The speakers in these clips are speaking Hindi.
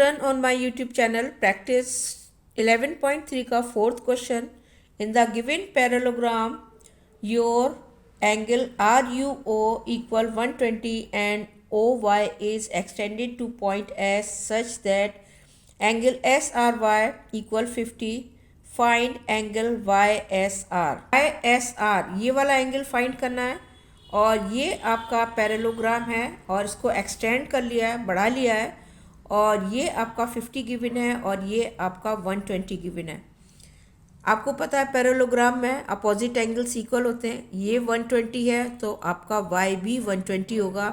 Children on my YouTube channel practice 11.3 का fourth question in the given parallelogram your angle R U O equal 120 and O Y is extended to point S such that angle S R Y equal 50. Find angle Y S R. Y S R ये वाला एंगल फाइंड करना है और ये आपका पैरेललोग्राम है और इसको एक्सटेंड कर लिया है, बढ़ा लिया है और ये आपका 50 गिवन है और ये आपका 120 गिवन है. आपको पता है पैरेललोग्राम में अपोजिट एंगल्स इक्वल होते हैं. ये 120 है तो आपका y भी 120 होगा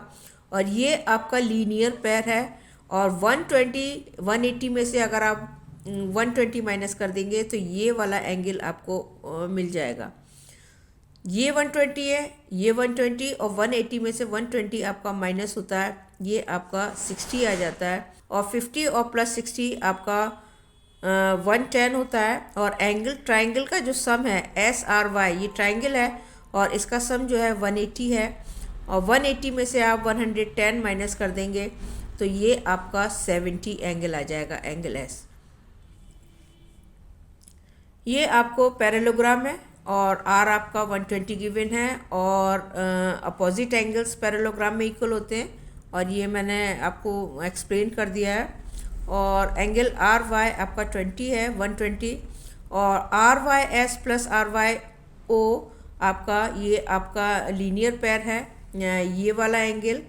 और ये आपका लीनियर पेयर है और 120 180 में से अगर आप 120 माइनस कर देंगे तो ये वाला एंगल आपको मिल जाएगा. ये 120 है, ये 120 और 180 में से 120 आपका माइनस होता है, ये आपका 60 आ जाता है और 50 और प्लस 60 आपका 110 होता है. और एंगल ट्राइंगल का जो सम है एस आर वाई, ये ट्राइंगल है और इसका सम जो है 180 है और 180 में से आप 110 माइनस कर देंगे तो ये आपका 70 एंगल आ जाएगा, एंगल एस. ये आपको पैरेललोग्राम है और आर आपका 120 गिवन है और अपोजिट एंगल्स पैरेललोग्राम में इक्वल होते हैं और ये मैंने आपको एक्सप्लेन कर दिया है. और एंगल आर वाई आपका 20 है, 120 और R Y S plus R Y O आपका ये आपका लीनियर पेयर है. ये वाला एंगल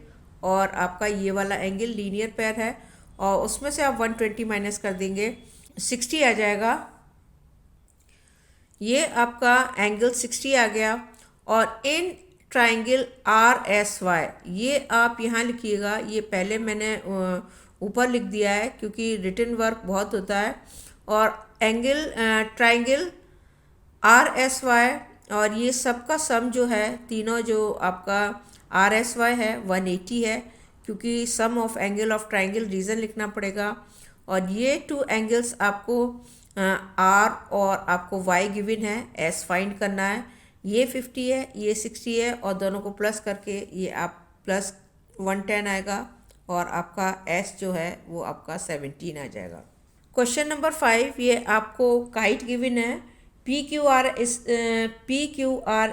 और आपका ये वाला एंगल लीनियर पेयर है और उसमें से आप 120 माइनस कर देंगे 60 आ जाएगा. ये आपका एंगल 60 आ गया. और in triangle R S Y ये आप यहाँ लिखिएगा, ये पहले मैंने ऊपर लिख दिया है क्योंकि रिटन वर्क बहुत होता है. और angle triangle R S Y और ये सबका सम जो है तीनों जो आपका आर एस वाई है 180 है क्योंकि sum of angle of triangle reason लिखना पड़ेगा. और ये टू एंगल्स आपको आर और आपको वाई गिवन है, एस फाइंड करना है. ये 50 है, ये 60 है और दोनों को प्लस करके ये आप प्लस 110 आएगा और आपका एस जो है वो आपका 17 आ जाएगा. क्वेश्चन नंबर 5 ये आपको काइट गिवन है. P Q R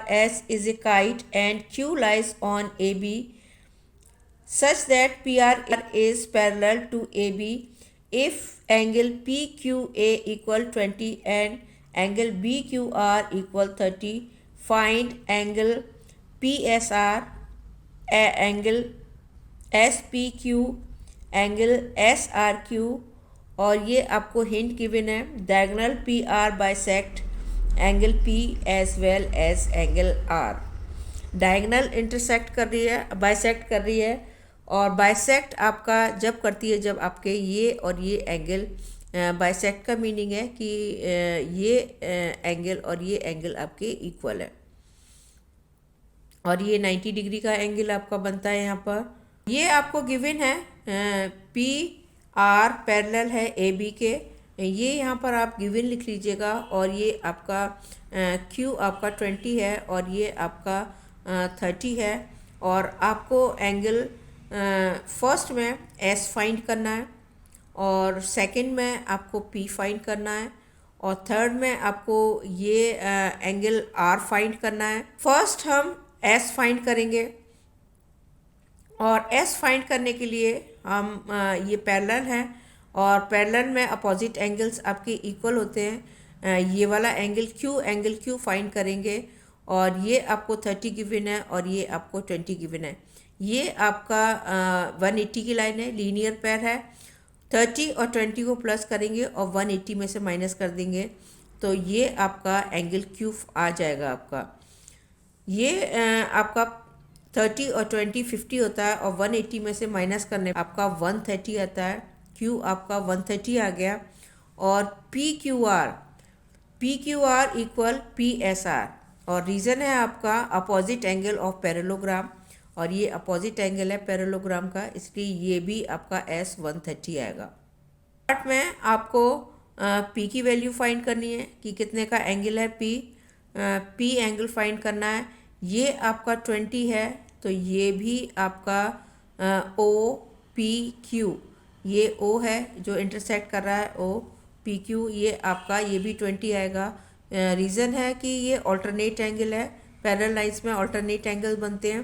S is a kite and Q lies on A B such that PR is parallel to AB if angle PQA equal 20 and angle BQR equal 30. Find angle PSR, angle SPQ, angle SRQ. और ये आपको हिंट गिवन है. Diagonal PR bisect angle P as well as angle R. Diagonal intersect कर रही है, बाइसेक्ट कर रही है और बाइसेक्ट आपका जब करती है जब आपके ये और ये एंगल बाइसेक्ट का मीनिंग है कि ये एंगल और ये एंगल आपके इक्वल है और ये 90 डिग्री का एंगल आपका बनता है यहाँ पर. ये आपको गिवन है पी आर पैरेलल है ए बी के, ये यहाँ पर आप गिवन लिख लीजिएगा. और ये आपका क्यू आपका 20 है और ये आपका 30 है और आपको एंगल फर्स्ट में एस फाइंड करना है और सेकंड में आपको पी फाइंड करना है और थर्ड में आपको ये एंगल आर फाइंड करना है. फर्स्ट हम एस फाइंड करेंगे और एस फाइंड करने के लिए हम ये पैरेलल है और पैरेलल में अपोजिट एंगल्स आपके इक्वल होते हैं. ये वाला एंगल क्यू फाइंड करेंगे और ये आपको 30 गिवन है और ये आपको 20 गिवन है. ये आपका 180 की लाइन है, लीनियर पेयर है. 30 और 20 को प्लस करेंगे और 180 में से माइनस कर देंगे तो ये आपका एंगल क्यू आ जाएगा आपका. ये आपका 30 और 20 50 होता है और 180 में से माइनस करने आपका 130 आता है. क्यू आपका 130 आ गया. और P Q are equal P S R और रीज़न है आपका अपोजिट एंगल ऑफ पैरेललोग्राम और ये अपोजिट एंगल है पैरेललोग्राम का, इसलिए ये भी आपका एस 130 आएगा. पार्ट में आपको पी की वैल्यू फाइंड करनी है कि कितने का एंगल है पी एंगल फाइंड करना है. ये आपका 20 है तो ये भी आपका ओ पी क्यू ये ओ है जो इंटरसेक्ट कर रहा है ओ पी क्यू, ये आपका ये भी 20 आएगा। रीज़न है कि ये ऑल्टरनेट एंगल है, पैरेलल लाइंस में ऑल्टरनेट एंगल बनते हैं।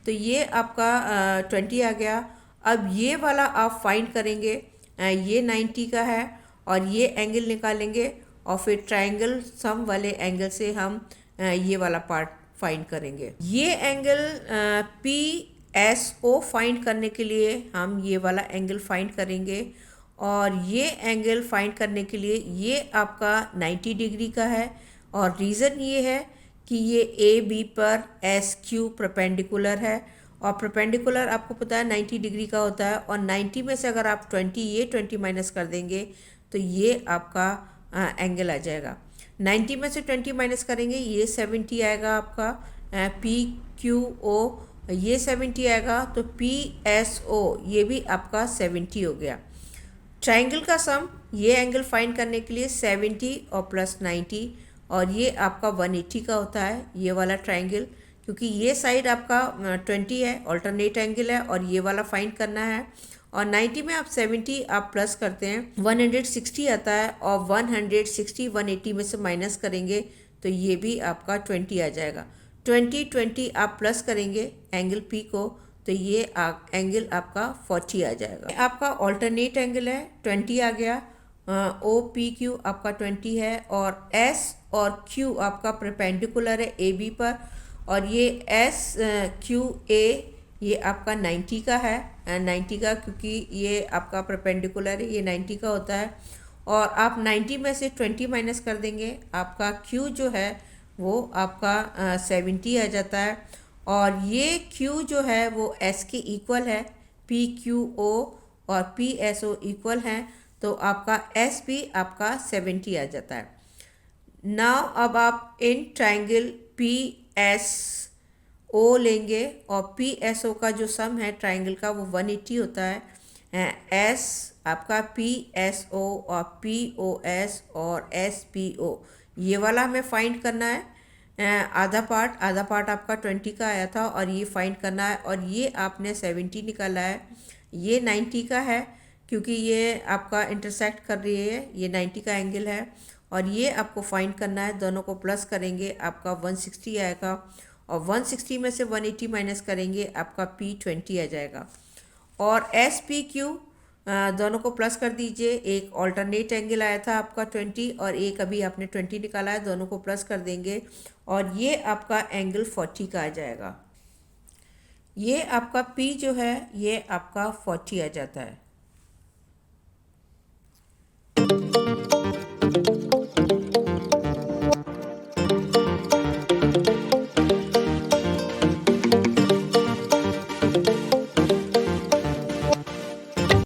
तो ये आपका 20 आ गया। अब ये वाला आप फाइंड करेंगे, ये 90 का है और ये एंगल निकालेंगे और फिर ट्रायंगल सम वाले एंगल से हम ये वाला पार्ट फाइंड करेंगे। ये angle P S O find करने के लिए हम ये वाला एंगल फाइंड करेंगे और ये एंगल फाइंड करने के लिए ये आपका 90 डिग्री का है और रीज़न ये है कि ये ए बी पर एस क्यू परपेंडिकुलर है और परपेंडिकुलर आपको पता है 90 डिग्री का होता है और 90 में से अगर आप 20 ये 20 माइनस कर देंगे तो ये आपका एंगल आ जाएगा। 90 में से 20 माइनस करेंगे ये 70 आएगा आपका। पी क्यू ओ ये 70 आएगा तो पी एस ओ ये भी आपका 70 हो गया। ट्रायंगल का सम ये एंगल फाइंड करने के लिए 70 और प्लस 90 और ये आपका 180 का होता है ये वाला ट्रायंगल, क्योंकि ये साइड आपका 20 है, ऑल्टरनेट एंगल है और ये वाला फाइंड करना है। और 90 में आप 70 आप प्लस करते हैं 160 आता है और 160 180 में से माइनस करेंगे तो ये भी आपका 20 आ जाएगा। 20 आप प्लस करेंगे एंगल पी को तो ये एंगल आपका 40 आ जाएगा। आपका ऑल्टरनेट एंगल है 20 आ गया। ओ पी क्यू आपका 20 है और एस और क्यू आपका परपेंडिकुलर है ए बी पर और ये एस क्यू ए ये आपका 90 का है, 90 का, क्योंकि ये आपका परपेंडिकुलर है ये 90 का होता है। और आप 90 में से 20 माइनस कर देंगे आपका Q जो है वो आपका 70 आ जाता है और ये Q जो है वो S के इक्वल है, PQO और PSO इक्वल हैं तो आपका S भी आपका 70 आ जाता है। नाउ अब आप इन ट्रायंगल PSO लेंगे और PSO का जो सम है ट्रायंगल का वो 180 होता है। S आपका PSO और POS और SPO ये वाला हमें फाइंड करना है। आधा पार्ट आपका 20 का आया था और ये फाइंड करना है और ये आपने 70 निकाला है। ये 90 का है क्योंकि ये आपका इंटरसेक्ट कर रही है, ये 90 का एंगल है और ये आपको फाइंड करना है। दोनों को प्लस करेंगे आपका 160 आएगा और 160 में से 180 माइनस करेंगे आपका P20 आ जाएगा। और SPQ दोनों को प्लस कर दीजिए, एक ऑल्टरनेट एंगल आया था आपका 20 और एक अभी आपने 20 निकाला है, दोनों को प्लस कर देंगे और ये आपका एंगल 40 का आ जाएगा। ये आपका P जो है ये आपका 40 आ जाता है।